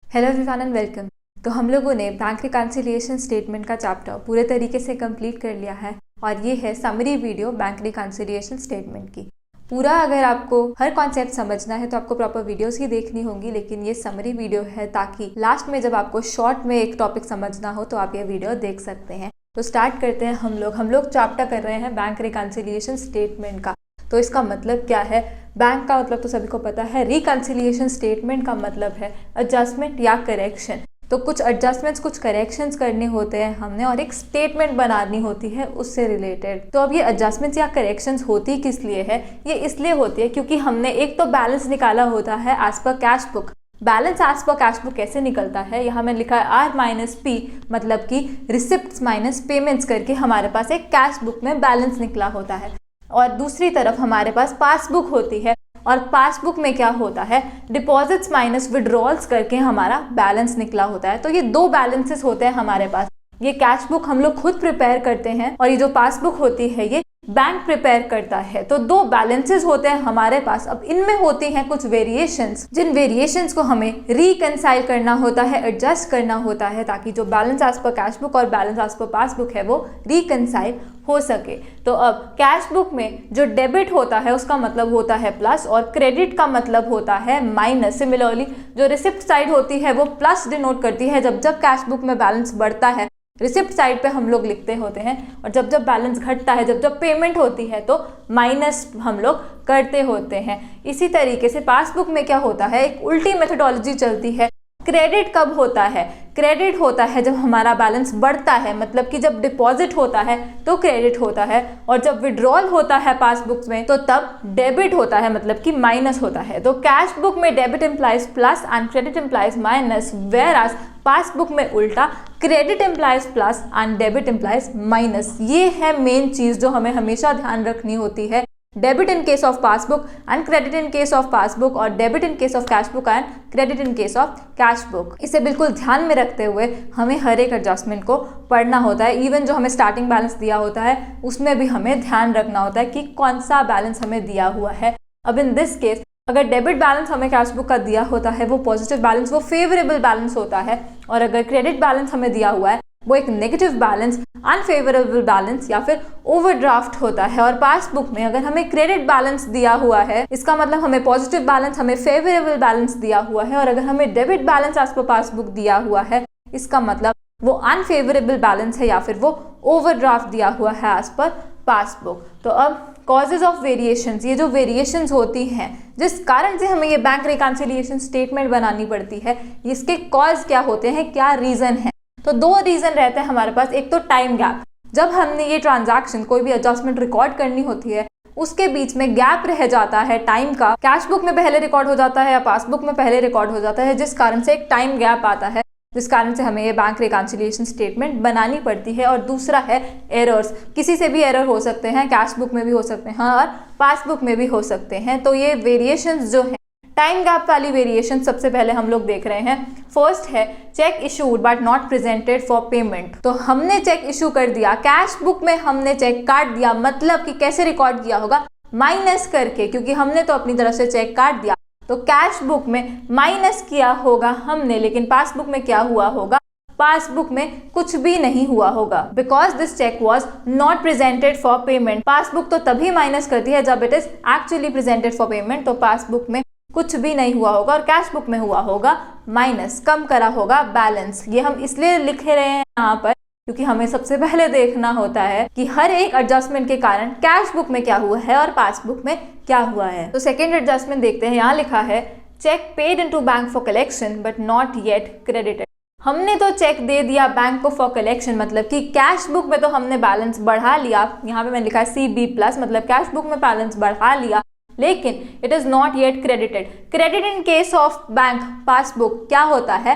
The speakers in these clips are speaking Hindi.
Hello everyone and welcome. तो हम लोगों ने बैंक रिकन्सिलिएशन स्टेटमेंट का चैप्टर पूरे तरीके से कंप्लीट कर लिया है और ये है summary video bank reconciliation statement की। पूरा अगर आपको हर कॉन्सेप्ट समझना है तो आपको प्रॉपर वीडियोस ही देखनी होंगी, लेकिन ये समरी वीडियो है ताकि लास्ट में जब आपको शॉर्ट में एक टॉपिक समझना हो तो आप ये वीडियो देख सकते हैं। तो स्टार्ट करते हैं। हम लोग चैप्टर कर रहे हैं बैंक रिकन्सिलिएशन स्टेटमेंट का। तो इसका मतलब क्या है? बैंक का मतलब तो सभी को पता है। रिकन्सिलिएशन स्टेटमेंट का मतलब है एडजस्टमेंट या करेक्शन। तो कुछ एडजस्टमेंट्स, कुछ करेक्शंस करने होते हैं हमने और एक स्टेटमेंट बनानी होती है उससे रिलेटेड। तो अब ये एडजस्टमेंट्स या करेक्शंस होती किस लिए है? ये इसलिए होती है क्योंकि हमने एक तो बैलेंस निकाला होता है as per cash book. Balance as per cash book कैसे निकलता है? यहाँ मैंने लिखा है आर माइनस पी, मतलब कि रिसिप्ट्स माइनस पेमेंट्स करके हमारे पास एक कैश बुक में बैलेंस निकला होता है। और दूसरी तरफ हमारे पास पासबुक होती है और पासबुक में क्या होता है? डिपॉजिट्स माइनस विड्रॉल्स करके हमारा बैलेंस निकला होता है। तो ये दो बैलेंसेस होते हैं हमारे पास। ये कैश बुक हम लोग खुद प्रिपेयर करते हैं और ये जो पासबुक होती है ये बैंक प्रिपेयर करता है। तो दो बैलेंसेस होते हैं हमारे पास। अब इनमें होती हैं कुछ वेरिएशंस, जिन वेरिएशंस को हमें रिकंसाइल करना होता है, एडजस्ट करना होता है, ताकि जो balance as per cash book और बैलेंस एज पर पासबुक है वो रिकंसाइल हो सके। तो अब कैश बुक में जो डेबिट होता है उसका मतलब होता है प्लस और क्रेडिट का मतलब होता है माइनस। सिमिलरली जो रिसिप्ट साइड होती है वो प्लस डिनोट करती है जब जब कैश बुक में बैलेंस बढ़ता है, रिसिप्ट साइड पे हम लोग लिखते होते हैं, और जब जब बैलेंस घटता है, जब जब पेमेंट होती है तो माइनस हम लोग करते होते हैं। इसी तरीके से पासबुक में क्या होता है? एक उल्टी मेथोडोलॉजी चलती है। क्रेडिट कब होता है? क्रेडिट होता है जब हमारा बैलेंस बढ़ता है, मतलब कि जब डिपॉजिट होता है तो क्रेडिट होता है, और जब विड्रॉल होता है पासबुक में तो तब डेबिट होता है, मतलब कि माइनस होता है। तो कैश बुक में debit implies plus and credit implies minus, whereas passbook में उल्टा credit implies plus and debit implies minus. ये है मेन चीज जो हमें हमेशा ध्यान रखनी होती है। Debit in case of passbook and credit in case of passbook, और debit in case of cash book and credit in case of cash book. इसे बिल्कुल ध्यान में रखते हुए हमें हर एक एडजस्टमेंट को पढ़ना होता है। इवन जो हमें स्टार्टिंग बैलेंस दिया होता है उसमें भी हमें ध्यान रखना होता है कि कौन सा बैलेंस हमें दिया हुआ है। अब इन दिस केस अगर डेबिट बैलेंस हमें कैश बुक का दिया होता है वो पॉजिटिव बैलेंस, वो फेवरेबल बैलेंस होता है, और अगर क्रेडिट बैलेंस हमें दिया हुआ है वो एक नेगेटिव बैलेंस, अनफेवरेबल बैलेंस या फिर ओवरड्राफ्ट होता है। और पासबुक में अगर हमें क्रेडिट बैलेंस दिया हुआ है इसका मतलब हमें पॉजिटिव बैलेंस, हमें फेवरेबल बैलेंस दिया हुआ है, और अगर हमें debit balance as per passbook दिया हुआ है इसका मतलब वो अनफेवरेबल बैलेंस है या फिर वो ओवरड्राफ्ट दिया हुआ है एज पर पासबुक। तो अब कॉजेज ऑफ वेरिएशंस, ये जो वेरिएशंस होती हैं जिस कारण से हमें ये बैंक रिकन्सिलिएशन स्टेटमेंट बनानी पड़ती है, इसके कॉज क्या होते हैं, क्या रीजन है? तो दो रीजन रहते हैं हमारे पास। एक तो टाइम गैप, जब हमने ये ट्रांजैक्शन कोई भी एडजस्टमेंट रिकॉर्ड करनी होती है उसके बीच में गैप रह जाता है टाइम का। कैश बुक में पहले रिकॉर्ड हो जाता है या पासबुक में पहले रिकॉर्ड हो जाता है, जिस कारण से एक टाइम गैप आता है, जिस कारण से हमें ये बैंक रिकन्सिलिएशन स्टेटमेंट बनानी पड़ती है। और दूसरा है एरर्स। किसी से भी एरर हो सकते हैं, कैश बुक में भी हो सकते हैं और पासबुक में भी हो सकते हैं। तो ये वेरिएशंस जो है, टाइम गैप वाली वेरिएशन सबसे पहले हम लोग देख रहे हैं। फर्स्ट है check issued but not presented for payment. तो हमने चेक इशू कर दिया, कैश बुक में हमने चेक काट दिया, मतलब कि कैसे रिकॉर्ड किया होगा? माइनस करके, क्योंकि हमने तो अपनी तरफ से चेक काट दिया। तो कैश बुक में माइनस किया होगा हमने, लेकिन पासबुक में क्या हुआ होगा? पासबुक में कुछ भी नहीं हुआ होगा, because this cheque was not presented for payment. Passbook तो तभी माइनस करती है जब it is actually presented for payment. तो पासबुक में कुछ भी नहीं हुआ होगा और कैश बुक में हुआ होगा माइनस, कम करा होगा बैलेंस। ये हम इसलिए लिख रहे हैं यहाँ पर क्योंकि हमें सबसे पहले देखना होता है कि हर एक एडजस्टमेंट के कारण कैश बुक में क्या हुआ है और पासबुक में क्या हुआ है। तो सेकेंड एडजस्टमेंट देखते हैं। यहाँ लिखा है cheque paid into bank for collection but not yet credited. हमने तो चेक दे दिया बैंक को फॉर कलेक्शन, मतलब कि कैश बुक में तो हमने बैलेंस बढ़ा लिया। यहाँ पे मैंने लिखा है CB प्लस, मतलब कैश बुक में बैलेंस बढ़ा लिया, लेकिन it is not yet credited. Credit in case of bank passbook क्या होता है?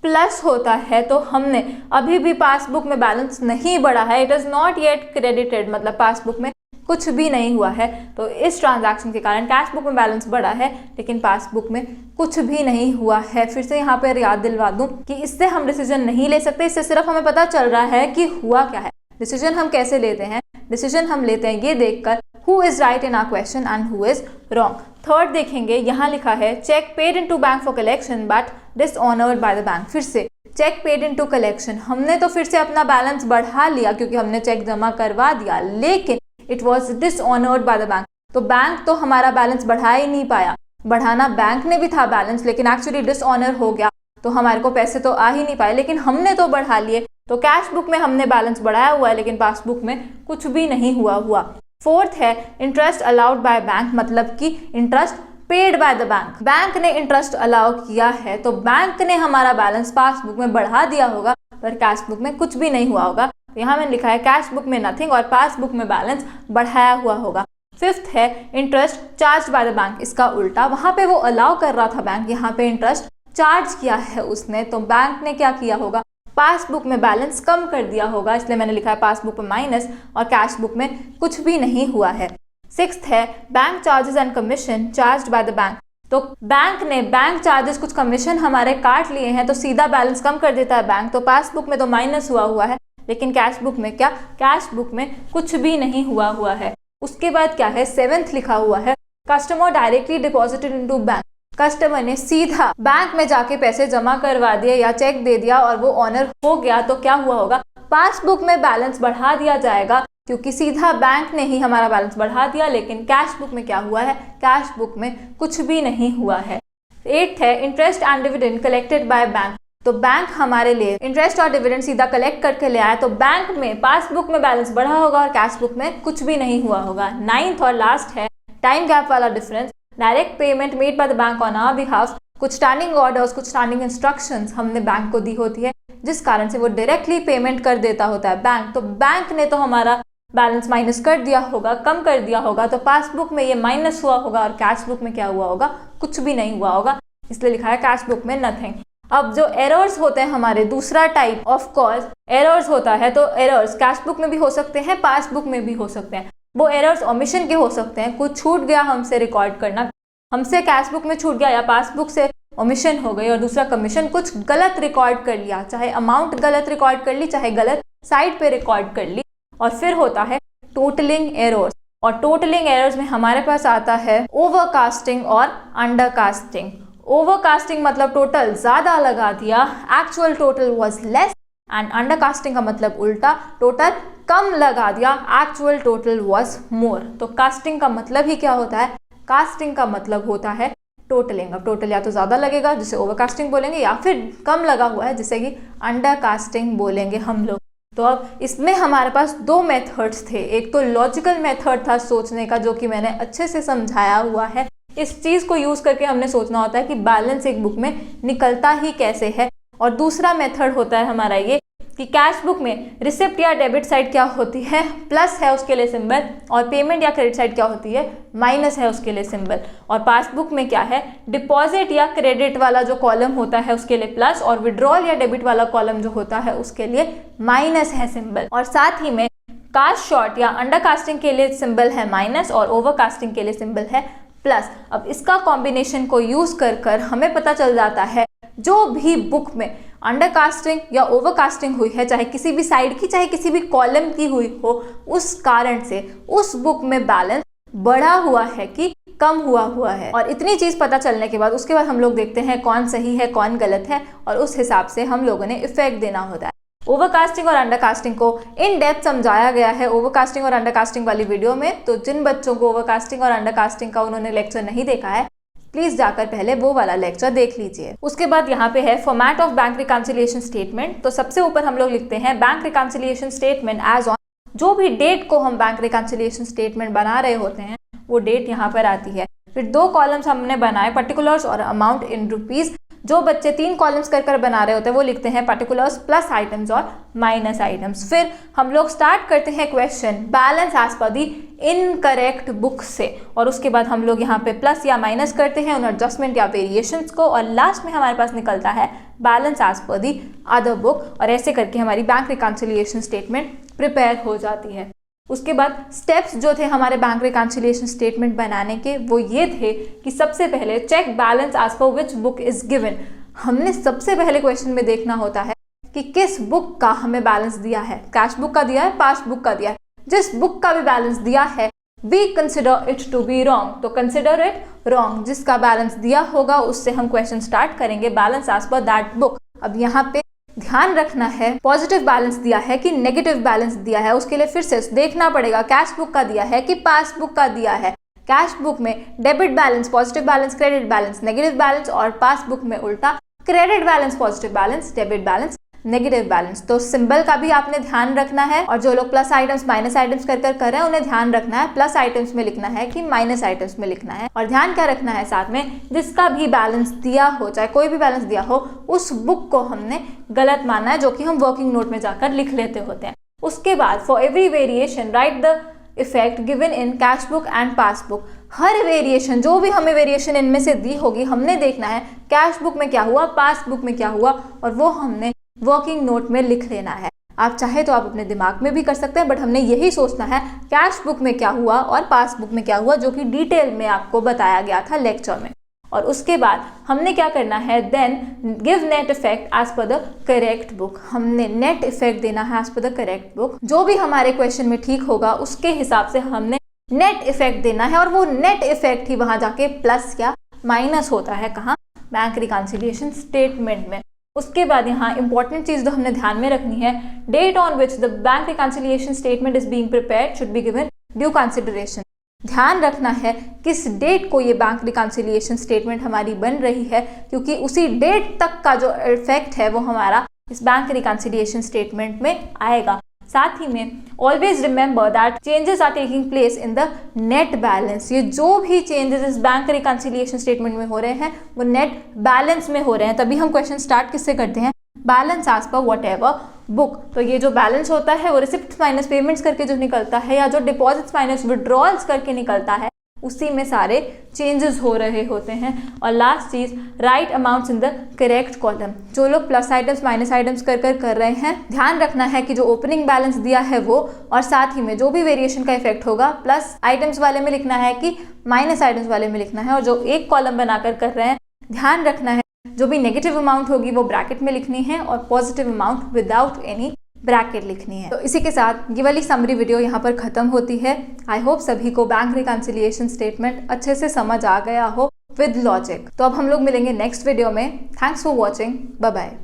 प्लस होता है। तो हमने अभी भी पासबुक में बैलेंस नहीं बढ़ा है, it is not yet credited, मतलब पासबुक में कुछ भी नहीं हुआ है। तो इस ट्रांजैक्शन के कारण कैश बुक में बैलेंस बढ़ा है लेकिन पासबुक में कुछ भी नहीं हुआ है। फिर से यहाँ पर याद दिलवा दूं कि इससे हम डिसीजन नहीं ले सकते, इससे सिर्फ हमें पता चल रहा है कि हुआ क्या है। डिसीजन हम कैसे लेते हैं? डिसीजन हम लेते हैं ये देखकर who is right in our question and who is wrong. Third देखेंगे, यहाँ लिखा है cheque paid into bank for collection but dishonoured by the bank. फिर से चेक पेड इनटू कलेक्शन, हमने तो फिर से अपना बैलेंस बढ़ा लिया क्योंकि हमने चेक जमा करवा दिया, लेकिन it was dishonoured by the bank. तो बैंक तो हमारा बैलेंस बढ़ा ही नहीं पाया, बढ़ाना बैंक ने भी था बैलेंस, लेकिन एक्चुअली डिसऑनर हो गया तो हमारे को पैसे तो आ ही नहीं पाए, लेकिन हमने तो बढ़ा लिए। तो कैश बुक में हमने बैलेंस बढ़ाया हुआ है लेकिन पासबुक में कुछ भी नहीं हुआ। फोर्थ है इंटरेस्ट अलाउड बाय बैंक, मतलब कि interest paid by the bank. Bank ने इंटरेस्ट अलाउ किया है तो बैंक ने हमारा बैलेंस पासबुक में बढ़ा दिया होगा पर कैश बुक में कुछ भी नहीं हुआ होगा। तो यहाँ मैंने लिखा है कैश बुक में नथिंग और पासबुक में बैलेंस बढ़ाया हुआ होगा। फिफ्थ है interest charge by the bank, इसका उल्टा, वहां पे वो अलाउ कर रहा था बैंक, यहाँ पे इंटरेस्ट चार्ज किया है उसने, तो बैंक ने क्या किया होगा, पासबुक में बैलेंस कम कर दिया होगा, इसलिए मैंने लिखा है पासबुक में माइनस और कैश बुक में कुछ भी नहीं हुआ है। सिक्स्थ है bank charges and commission charged bye the bank, तो बैंक ने बैंक चार्जेस कुछ कमीशन हमारे काट लिए हैं तो सीधा बैलेंस कम कर देता है बैंक, तो पासबुक में तो माइनस हुआ है लेकिन कैश बुक में क्या, कैश बुक में कुछ भी नहीं हुआ है। उसके बाद क्या है, सेवेंथ लिखा हुआ है customer directly deposited into bank, customer ने सीधा बैंक में जाके पैसे जमा करवा दिए या चेक दे दिया और वो ऑनर हो गया, तो क्या हुआ होगा, पासबुक में बैलेंस बढ़ा दिया जाएगा क्योंकि सीधा बैंक ने ही हमारा बैलेंस बढ़ा दिया, लेकिन कैश बुक में क्या हुआ है, कैश बुक में कुछ भी नहीं हुआ है। एट्थ है interest and dividend collected by bank, तो बैंक हमारे लिए इंटरेस्ट और डिविडेंड सीधा कलेक्ट करके ले आया तो बैंक में पासबुक में बैलेंस बढ़ा होगा और कैश बुक में कुछ भी नहीं हुआ होगा। नाइन्थ और लास्ट है टाइम गैप वाला difference, direct payment made by the bank on our behalf, कुछ स्टैंडिंग ऑर्डर्स, कुछ स्टैंडिंग इंस्ट्रक्शंस हमने बैंक को दी होती है जिस कारण से वो डायरेक्टली पेमेंट कर देता होता है बैंक, तो बैंक ने तो हमारा बैलेंस माइनस कर दिया होगा, कम कर दिया होगा, तो पासबुक में ये माइनस हुआ होगा और कैश बुक में क्या हुआ होगा, कुछ भी नहीं हुआ होगा, इसलिए लिखा है कैश बुक में नथिंग। अब जो एरर्स होते हैं हमारे, दूसरा टाइप ऑफ कोर्स एरर्स होता है, तो एरर्स कैश बुक में भी हो सकते हैं, पासबुक में भी हो सकते हैं। वो एरर्स ओमिशन के हो सकते हैं, कुछ छूट गया हमसे रिकॉर्ड करना, हमसे कैश बुक में छूट गया या पासबुक से ओमिशन हो गई, और दूसरा कमीशन कुछ गलत रिकॉर्ड कर लिया, चाहे अमाउंट गलत रिकॉर्ड कर ली, चाहे गलत साइड पे रिकॉर्ड कर ली। और फिर होता है टोटलिंग एरर्स, और टोटलिंग एरर्स में हमारे पास आता है ओवरकास्टिंग और अंडरकास्टिंग। ओवरकास्टिंग मतलब टोटल ज्यादा लगा दिया, actual total was less, and undercasting का मतलब उल्टा, टोटल कम लगा दिया, एक्चुअल टोटल वाज मोर। तो कास्टिंग का मतलब ही क्या होता है, कास्टिंग का मतलब होता है टोटलिंग। अब टोटल या तो ज्यादा लगेगा जिसे ओवरकास्टिंग बोलेंगे, या फिर कम लगा हुआ है जिसे कि अंडरकास्टिंग बोलेंगे हम लोग। तो अब इसमें हमारे पास दो मेथड्स थे, एक तो लॉजिकल मेथड था सोचने का जो कि मैंने अच्छे से समझाया हुआ है, इस चीज को यूज करके हमने सोचना होता है कि बैलेंस एक बुक में निकलता ही कैसे है। और दूसरा मेथड होता है हमारा ये कि कैश बुक में रिसिप्ट या डेबिट साइड क्या होती है, प्लस है उसके लिए सिंबल, और पेमेंट या क्रेडिट साइड क्या होती है, माइनस है उसके लिए सिंबल। और पासबुक में क्या है, डिपॉजिट या क्रेडिट वाला जो कॉलम होता है उसके लिए प्लस, और विड्रॉल या डेबिट वाला कॉलम जो होता है उसके लिए माइनस है सिंबल। और साथ ही में कास्ट शॉर्ट या अंडरकास्टिंग के लिए सिंबल है माइनस और ओवरकास्टिंग के लिए सिंबल है प्लस। अब इसका कॉम्बिनेशन को यूज कर हमें पता चल जाता है जो भी बुक में अंडरकास्टिंग या ओवरकास्टिंग हुई है, चाहे किसी भी साइड की चाहे किसी भी कॉलम की हुई हो, उस कारण से उस बुक में बैलेंस बढ़ा हुआ है कि कम हुआ है। और इतनी चीज पता चलने के बाद उसके बाद हम लोग देखते हैं कौन सही है कौन गलत है, और उस हिसाब से हम लोगों ने इफेक्ट देना होता है। ओवरकास्टिंग और अंडरकास्टिंग को इन डेप्थ समझाया गया है ओवरकास्टिंग और अंडरकास्टिंग वाली वीडियो में, तो जिन बच्चों को ओवरकास्टिंग और अंडरकास्टिंग का उन्होंने लेक्चर नहीं देखा है प्लीज जाकर पहले वो वाला लेक्चर देख लीजिए। उसके बाद यहाँ पे है format of bank reconciliation statement. तो सबसे ऊपर हम लोग लिखते हैं bank reconciliation statement as on, जो भी डेट को हम बैंक रिकंसिलिएशन स्टेटमेंट बना रहे होते हैं वो डेट यहाँ पर आती है। फिर दो कॉलम्स हमने बनाए, पर्टिकुलर्स और अमाउंट इन रुपीज। जो बच्चे 3 कॉलम्स कर बना रहे होते हैं वो लिखते हैं पर्टिकुलर्स प्लस आइटम्स और माइनस आइटम्स। फिर हम लोग स्टार्ट करते हैं क्वेश्चन बैलेंस एज पर दी इनकरेक्ट बुक से, और उसके बाद हम लोग यहाँ पे प्लस या माइनस करते हैं उन एडजस्टमेंट या वेरिएशंस को, और लास्ट में हमारे पास निकलता है बैलेंस एज पर दी अदर बुक, और ऐसे करके हमारी बैंक रिकंसिलिएशन स्टेटमेंट प्रिपेयर हो जाती है। उसके बाद स्टेप्स जो थे हमारे बैंक रिकंसिलिएशन स्टेटमेंट बनाने के वो ये थे कि सबसे पहले चेक बैलेंस एज पर विच बुक इज गिवन। हमने सबसे पहले क्वेश्चन में देखना होता है कि किस बुक का हमें बैलेंस दिया है, कैश बुक का दिया है, पासबुक का दिया है। जिस बुक का भी बैलेंस दिया है we consider it to be wrong. तो कंसिडर इट रॉन्ग, जिसका बैलेंस दिया होगा उससे हम क्वेश्चन स्टार्ट करेंगे, balance as per that book. अब यहाँ पे ध्यान रखना है पॉजिटिव बैलेंस दिया है कि नेगेटिव बैलेंस दिया है, उसके लिए फिर से देखना पड़ेगा कैश बुक का दिया है कि पास बुक का दिया है। कैश बुक में debit balance, positive balance, credit balance, negative balance, और पास बुक में उल्टा credit balance, positive balance, debit balance, negative balance. तो सिंबल का भी आपने ध्यान रखना है, और जो लोग प्लस आइटम्स माइनस आइटम्स कर रहे हैं उन्हें ध्यान रखना है प्लस आइटम्स में लिखना है कि माइनस आइटम्स में लिखना है। और ध्यान क्या रखना है साथ में, जिसका भी बैलेंस दिया हो, चाहे कोई भी बैलेंस दिया हो, उस बुक को हमने गलत मानना है, जो कि हम वर्किंग नोट में जाकर लिख लेते होते हैं। उसके बाद for every variation right the effect given in cash book and passbook. Her variation, जो भी हमें वेरिएशन इनमें से दी होगी, हमने देखना है कैश बुक में क्या हुआ, पासबुक में क्या हुआ, और वो हमने वर्किंग नोट में लिख लेना है। आप चाहे तो आप अपने दिमाग में भी कर सकते हैं, बट हमने यही सोचना है कैश बुक में क्या हुआ और पासबुक में क्या हुआ, जो कि डिटेल में आपको बताया गया था लेक्चर में। और उसके बाद हमने क्या करना है, then give net effect as per the correct book. हमने नेट इफेक्ट देना है as per the correct book. जो भी हमारे क्वेश्चन में ठीक होगा उसके हिसाब से हमने नेट इफेक्ट देना है, और वो नेट इफेक्ट ही वहां जाके प्लस या माइनस होता है, कहाँ, बैंक रिकॉन्सिलिएशन स्टेटमेंट में। उसके बाद यहाँ इंपॉर्टेंट चीज जो हमने ध्यान में रखनी है, date on which the bank reconciliation statement is being prepared should be given due consideration. ध्यान रखना है किस डेट को ये बैंक रिकॉन्सिलिएशन स्टेटमेंट हमारी बन रही है, क्योंकि उसी डेट तक का जो इफेक्ट है वो हमारा इस बैंक रिकॉन्सिलिएशन स्टेटमेंट में आएगा। साथ ही में always remember that changes are taking place in the net balance. ये जो भी चेंजेस इस बैंक रिकॉन्सिलिएशन स्टेटमेंट में हो रहे हैं वो नेट बैलेंस में हो रहे हैं। तभी हम क्वेश्चन स्टार्ट किससे करते हैं, balance as per whatever book. तो ये जो बैलेंस होता है वो रिसिप्ट माइनस पेमेंट्स करके जो निकलता है, या जो डिपॉजिट्स माइनस विड्रॉल्स करके निकलता है, उसी में सारे चेंजेस हो रहे होते हैं। और लास्ट चीज, right amounts in the correct column. जो लोग प्लस आइटम्स माइनस आइटम्स कर रहे हैं, ध्यान रखना है कि जो ओपनिंग बैलेंस दिया है वो, और साथ ही में जो भी वेरिएशन का इफेक्ट होगा प्लस आइटम्स वाले में लिखना है कि माइनस आइटम्स वाले में लिखना है। और जो एक कॉलम बनाकर कर रहे हैं, ध्यान रखना है जो भी नेगेटिव अमाउंट होगी वो ब्रैकेट में लिखनी है, और positive amount without any bracket लिखनी है। तो इसी के साथ ये वाली समरी वीडियो यहाँ पर खत्म होती है। आई होप सभी को बैंक रिकॉन्सिलिएशन स्टेटमेंट अच्छे से समझ आ गया हो विद लॉजिक। तो अब हम लोग मिलेंगे नेक्स्ट वीडियो में। Thanks for watching, bye bye.